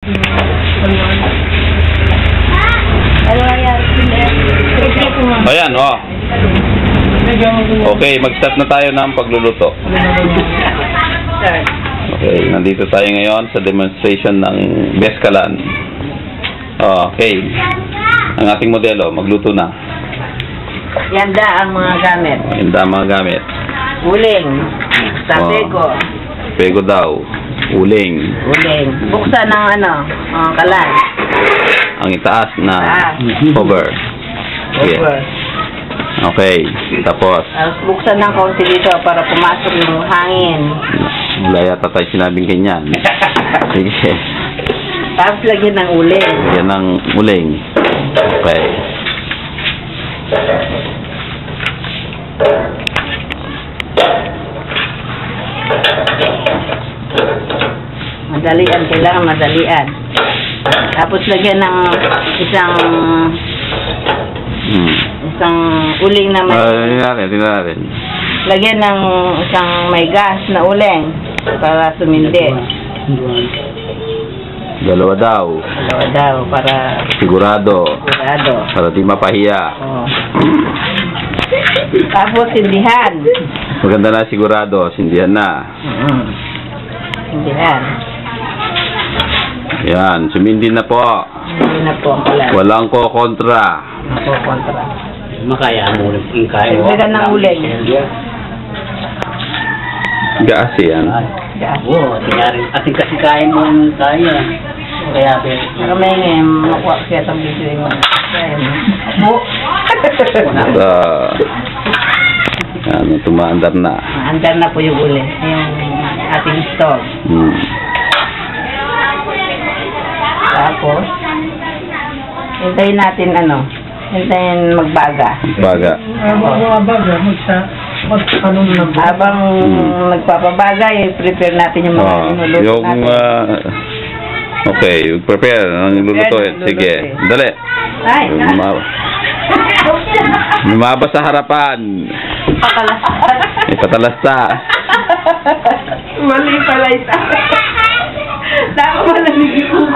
Ayan, oh. Okay, mag-start na tayo ng pagluluto. Okay, nandito tayo ngayon sa demonstration ng Beskalan. Okay. Ang ating modelo, magluto na. Yanda ang mga gamit. Yanda ang mga gamit. Uling. Sapego. Pego daw. Uling. Uling. Buksan ng kalan. Ang itaas na cover. Cover. Okay. Tapos Buksan ng konti dito para pumasok yung hangin. wala yata tayo sinabing ganyan. Sige. Tapos lagyan ng uling. Lagyan ng uling. Okay. Madalian. Kailangan madalian. Tapos lagyan ng isang uling na may... Tingnan natin. Lagyan ng isang may gas na uling para sumindi. Dalawa daw. Dalawa daw para... Sigurado. Sigurado. Para di mapahiya. Oh. Tapos sindihan. Maganda na sigurado. Sindihan na. Sindihan. Yan. Sumindi na po. Hindi na po. Walang ko-kontra. Kontra. Makaya mo ulit yung kaya mo. Lagyan ng uling. Gaas yan. Oo, ating kasi kaya mo yung kaya. Kaya Nakamay makuha siya itong video mo. Tumaandar na. Andar na po yung uling. Yung ating stove. Tapos, hintayin natin hintayin magbaga. Baga. Habang nagpapabaga, prepare natin yung mga niluluto natin. Okay, prepare ang lulutuin. Sige, dali. Ay! Lumabas sa harapan. May patalasta. Mali pala ito. Dapat malamig yung...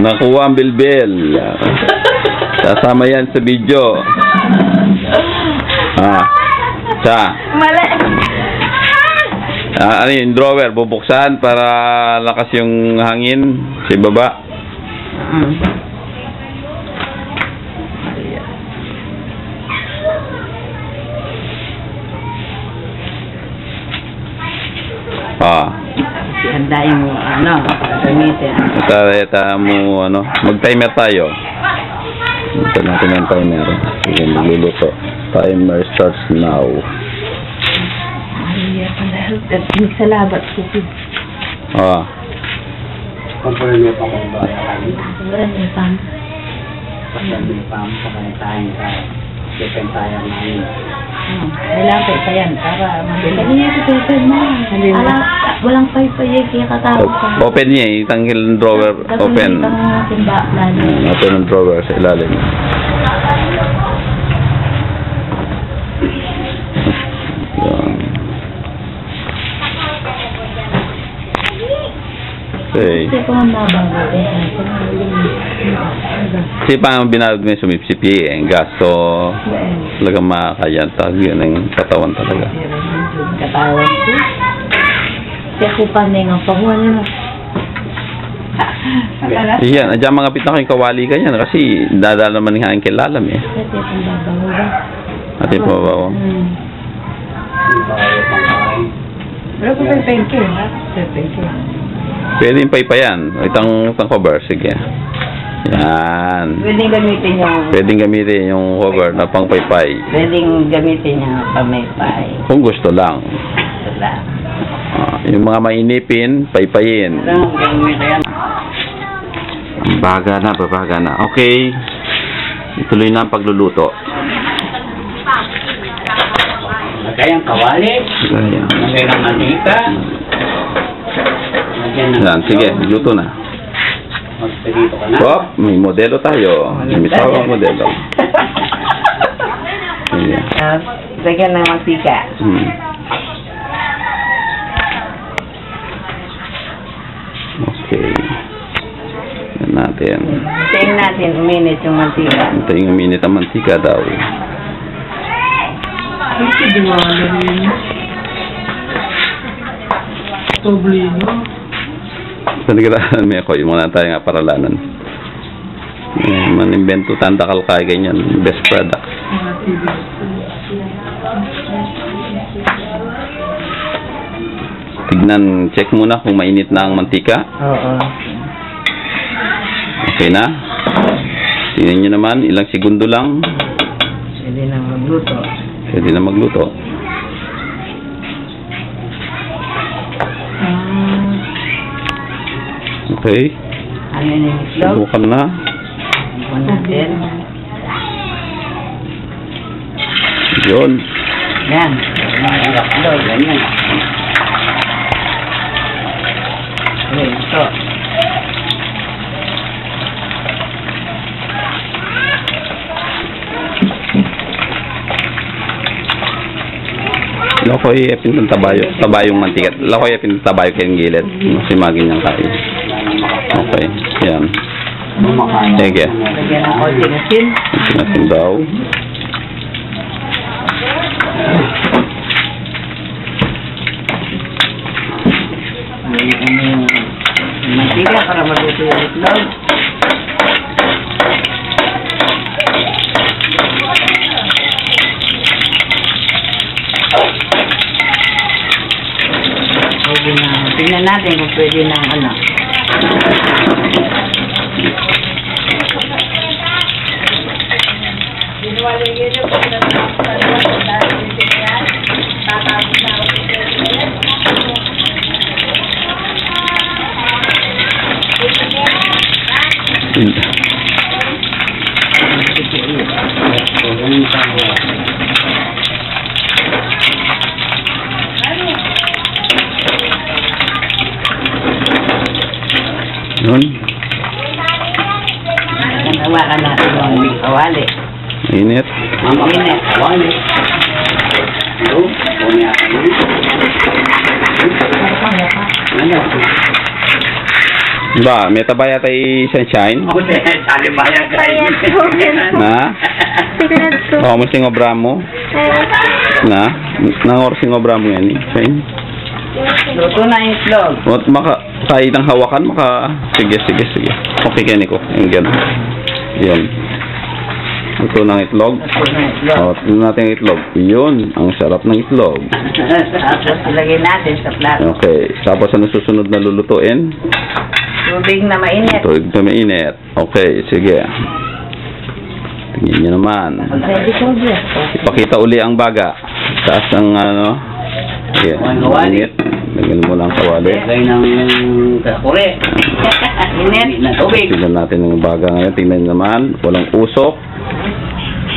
Nakuha ang bilbil. Kasama yan sa video. Mali. Ano yung drawer? Bubuksan para lakas yung hangin sa baba. Handain mo, gamitin. Mag-timer tayo. Ito natin ang timer. Sige, magluluto. Timer starts now. Salamat ko. kumpulin niyo pa kung ba yung pam sa kanitahin sa depentayan namin. Kailangan pa yan para mabilis. Kanina ito paper mo. Walang paper kaya katawag ka. Open niya eh. Tanggal ng drawer. Open. Open ang drawer sa ilalim. Okay. Kasi pang binalad mo yung sumipsipi ang gas. So, talagang makakayan. Yun ang katawan talaga. Katawan ko? Kasi ako pa na yung panguha na. Yan, adyan mga pitang kayong kawali ka yan. Kasi dadala naman ng hangin kilalam eh. Kasi itong babaw ba? Ate po babaw. Pero kung pwede ha? Pwede. Pwede yung paypayan. Itang cover. Sige. Yan. Pwedeng gamitin yung... Pwedeng gamitin yung cover na pang paypay. Pwedeng gamitin yung pamaypay. Kung gusto lang. Wala. Yung mga mainipin, paypayin. Baga na, babaga na. Okay. Ituloy na ang pagluluto. Kayang kawali. Lagay ng mantika. Yan, sige, luto na. Magpilito ka na. Oh, may modelo tayo. May tawag modelo. Sige. Lagyan ng mantika. Okay. Yan natin. Hintayin natin uminit yung mantika. Hintayin yung minute ang mantika daw. Kasi diwala rin. Problema. Paniguraan may ako. Yung muna tayo nga paralanan. Manimbento tanda kalkay ganyan. Best product. Tignan, check muna kung mainit na ang mantika. Oo. Okay na. Tingnan nyo naman, ilang segundo lang. Pwede nang magluto. Pwede na magluto. Okay. Ano yung itlog? Subukan na. Iwan natin. Yun. Yan. Itlog. Ganyan. Okay, ito. Lakoy epin ng tabayong mantika. Lakoy epin ng tabayo kayong gilid. Kasi magin niyang kain. Okay. Yan. Sige. Lagyan ng konting asin. Natin daw. Lagyan yung mantika para maluto yung itlog. Pwede na. Tingnan natin kung pwede na ano. Yun. Hawakan natin yung kawali. Init. Init. Kawali. Ano? Ba, may tabaya tayo sunshine? Ako din, salibayan kayo. Na? Oo, mo sing obra mo? Na? Nang oras sing obra mo yan eh. Fine. Luto na yung itlog. What kahit ang hawakan sige. Okay kaya ko. Yung gano'n. Yun. Luto ng itlog. Luto na yung itlog. O, tignan natin ang itlog. Yun. Ang sarap ng itlog. Tapos ilagay natin sa plato. Okay. Tapos ano susunod na lulutuin? Tubig na mainit. Tubig na mainit. Okay. Sige. Tingnan nyo naman. Pwede ko dyan. Ipakita uli ang baga. Taas ang ano. Sige. Mainit. Lagyan mo lang kawali. Lagay ng kakure. Init. Na tubig. Tingnan natin ang baga ngayon. Tingnan naman. Walang usok.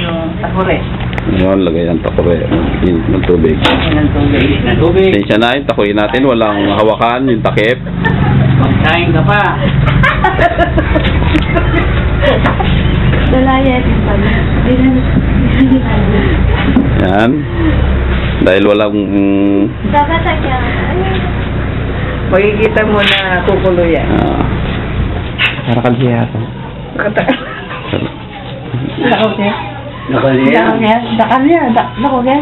Yung takure. Ngayon, lagay ang takore. Init ng tubig. Ng tubig. Na tubig. Tensya na yun. Takuyin natin. Walang hawakan. Yung takip. Magkain ka pa. Dalayet. Yan. Dahil walang... Makikita mo na kukulo yan. Karakal siya ito. Dako ke? Nakaliya. Dakan niya. Dako ke?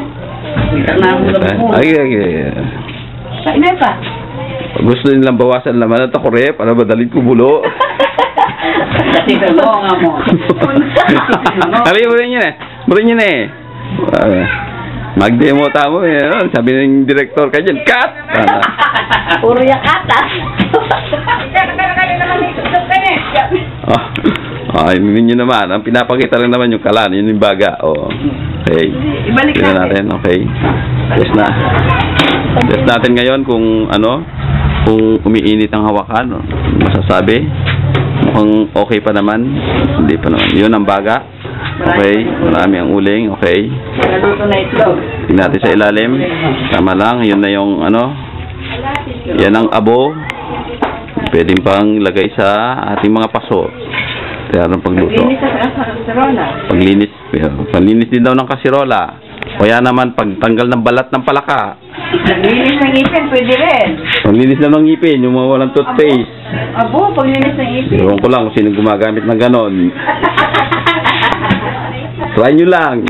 Ay. Kain na pa. Gusto nilang bawasan naman ang takore para madaling kumulo. Kasi mo nga mo. Halika mo rin yun eh. Mo rin yun eh. Mag-demo tamo eh. Sabi ng director ka dyan, cut! Puro yakata. Ay, yun naman. Ang pinapakita lang naman yung kalan. Yun yung baga. Okay. Ibalik Tignan natin. Okay. Test natin ngayon kung ano, kung umiinit ang hawakan. Masasabi. Mukhang okay pa naman. Hindi pa naman. Yun ang baga. Okay. Marami ang uling. Okay. Naluto na itlog. Tingnan natin sa ilalim. Tama lang. Yun na yung ano. Yan ang abo. Pwedeng pang lagay sa ating mga paso. Kaya ang pagluto. Linis sa kasirola. Paglinis din daw ng kasirola. Kaya naman, pagtanggal ng balat ng palaka. Paglinis ng ngipin, pwede rin. Paglinis na ng ngipin, yung mga walang toothpaste. Abo, paglinis ng ngipin. Ewan ko lang kung sino gumagamit ng ganon. Try nyo lang.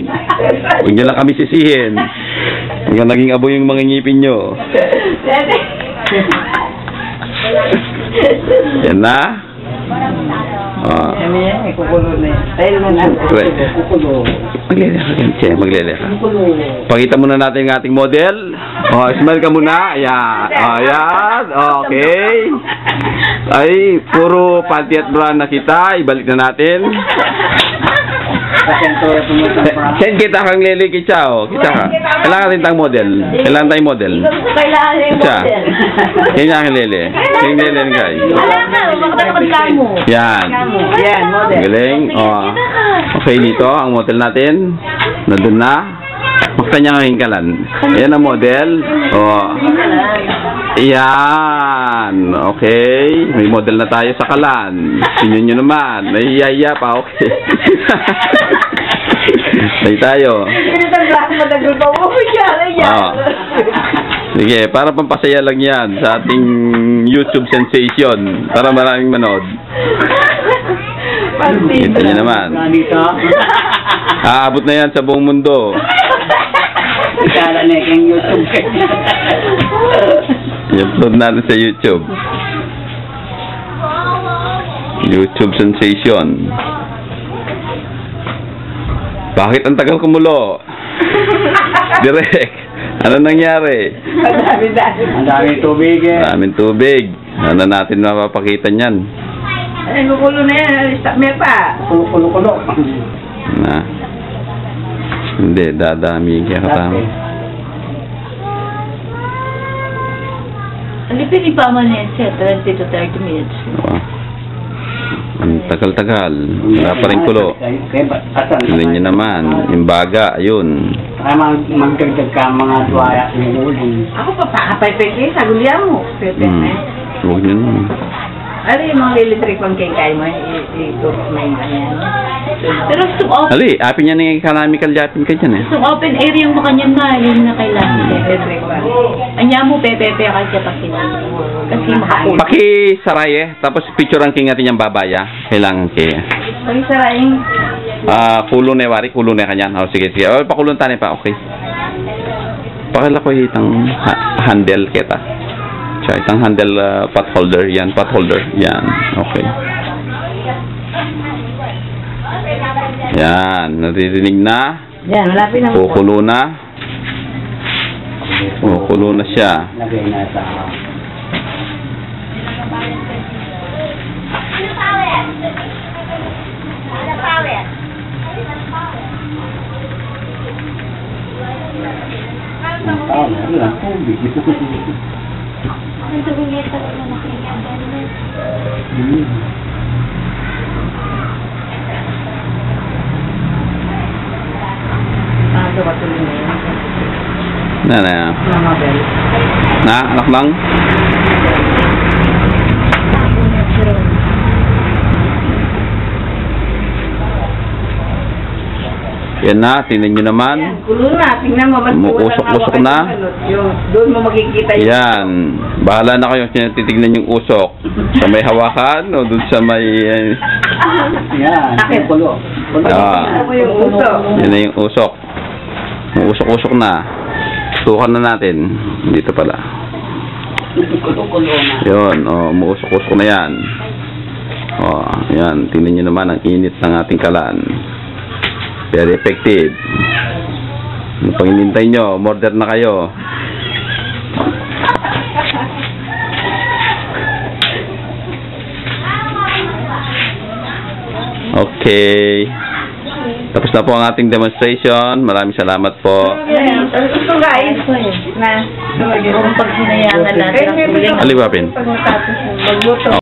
Huwag nyo lang kami sisihin. Hanggang naging abo yung mga ngipin nyo. Yan na. Ano yan? May kukulo na yan. Tayo na lang. Kukulo. Magleleha ka. Siya, magleleha. Kukulo. Pakita muna natin yung ating model. Smile ka muna. Ayan. Ayan. Okay. Ay, puro panty at bra na kita. Ibalik na natin. Send kita kang Lele Kichao. Kita ka. Kailangan rin tayong model. Kailangan tayong model. Kailangan yung Siya. model. Yan yung aking Lele. Yung Lele ng guy. Wala ka, makatalikod ka mo. Yan. Yan, model. Galing. Okay, dito ang model natin. Nandun na. Makita niya ang hingkalan. Ayan ang model. Yan. Okay. May model na tayo sa kalan. Tingnan nyo naman. Nahihiya pa. Okay. Tayo tayo. Pinatanggal mo na grupo mo. Sige, para pampasaya lang yan sa ating YouTube sensation. Para maraming manood. Kita nyo naman. Aabot na yan sa buong mundo. Kala na yung YouTube. I-upload natin sa YouTube. YouTube sensation. Bakit ang tagal kumulo? Direk, ano nangyari? Ang daming tubig eh. Maraming tubig. Ano natin mapapakita niyan? Ay, kukulo na yan. May pa. Kulo. Na. Hindi, dadami kaya katama. Alipin pa man yan siya, 20 to 30 minutes. Ang tagal-tagal. Wala pa rin kulo. Tingnan niyo naman. Yung baga, ayun. Para magdagdag ka mga tuwaya ng uling. Ako pa, pakapay-pay sa gulya mo. Huwag niyo naman. Ano yung mga lilitrik pang kay mo, i-turo mo yung ganyan. Pero kung open, Ali, apin niya na yung economical yapin ka dyan eh. kung open area yung makanyan na, yun na kailangan. Anya mo, pepepe ka siya pag kasi makakulit. Paki-saray eh. Tapos picturean king natin yung babaya. Kailangan kaya. Pag-sarayin. Kulo na wari, kulo na kanyan. Sige. Pakulong tanin pa, okay. Pakila ko itang handle kita. Siya, itang handle pot holder. Yan, pot holder. Yan, okay. Yan, naririnig na. Yan, malapit na mo. Kukulo na. Kukulo na siya. Lagay na sa... Anak lang. Yan na, tingnan nyo naman. Kulo na, tingnan mo. Umuusok-usok na. Doon mo makikita yun. Yan. Bahala na kayo kung titignan yung usok. Sa may hawakan o doon sa may... Yan, kulo. Ano mo yung usok? Yan na yung usok. Umuusok-usok na. Tukan na natin. Dito pala. Kulo na. Yun, umuusok-usok na yan. Yan. Tingnan nyo naman ang init ng ating kalan. Very effective. Pag inintay nyo, order na kayo. Okay. Tapos na po ang ating demonstration. Maraming salamat po. Gusto guys na pag hinayangan natin. Alibapin. Pag natapos magluto.